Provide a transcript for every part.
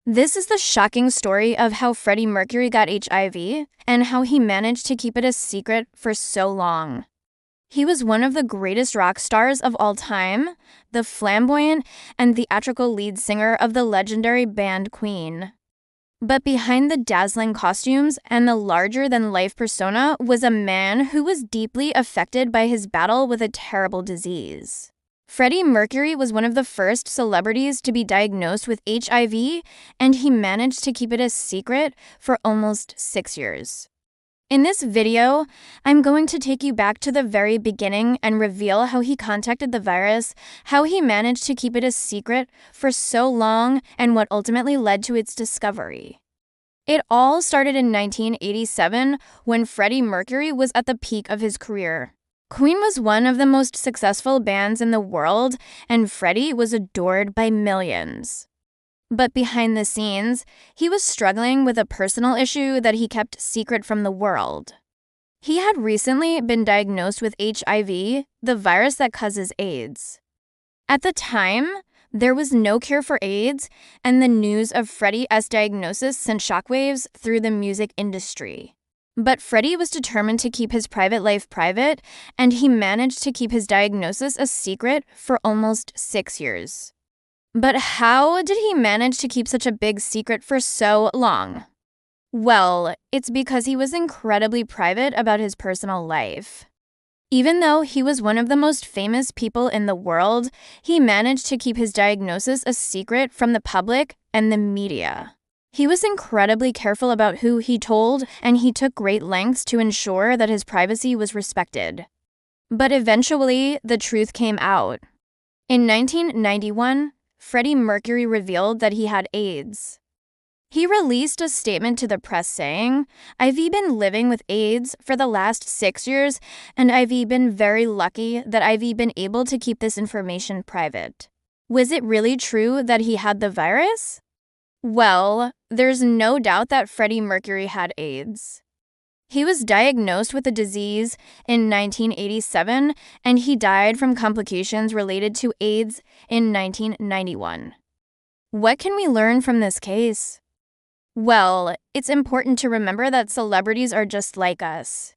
This is the shocking story of how Freddie Mercury got HIV and how he managed to keep it a secret for so long. He was one of the greatest rock stars of all time, the flamboyant and theatrical lead singer of the legendary band Queen. But behind the dazzling costumes and the larger-than-life persona was a man who was deeply affected by his battle with a terrible disease. Freddie Mercury was one of the first celebrities to be diagnosed with HIV, and he managed to keep it a secret for almost 6 years. In this video, I'm going to take you back to the very beginning and reveal how he contacted the virus, how he managed to keep it a secret for so long, and what ultimately led to its discovery. It all started in 1987 when Freddie Mercury was at the peak of his career. Queen was one of the most successful bands in the world, and Freddie was adored by millions. But behind the scenes, he was struggling with a personal issue that he kept secret from the world. He had recently been diagnosed with HIV, the virus that causes AIDS. At the time, there was no cure for AIDS, and the news of Freddie's diagnosis sent shockwaves through the music industry. But Freddie was determined to keep his private life private, and he managed to keep his diagnosis a secret for almost 6 years. But how did he manage to keep such a big secret for so long? Well, it's because he was incredibly private about his personal life. Even though he was one of the most famous people in the world, he managed to keep his diagnosis a secret from the public and the media. He was incredibly careful about who he told, and he took great lengths to ensure that his privacy was respected. But eventually, the truth came out. In 1991, Freddie Mercury revealed that he had AIDS. He released a statement to the press saying, "I've been living with AIDS for the last 6 years, and I've been very lucky that I've been able to keep this information private." Was it really true that he had the virus? Well, there's no doubt that Freddie Mercury had AIDS. He was diagnosed with the disease in 1987, and he died from complications related to AIDS in 1991. What can we learn from this case? Well, it's important to remember that celebrities are just like us.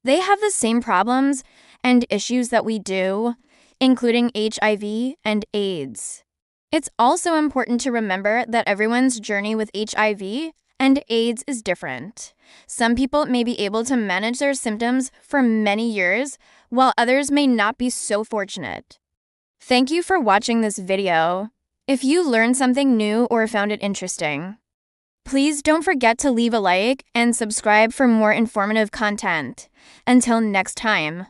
They have the same problems and issues that we do, including HIV and AIDS. It's also important to remember that everyone's journey with HIV and AIDS is different. Some people may be able to manage their symptoms for many years, while others may not be so fortunate. Thank you for watching this video. If you learned something new or found it interesting, please don't forget to leave a like and subscribe for more informative content. Until next time.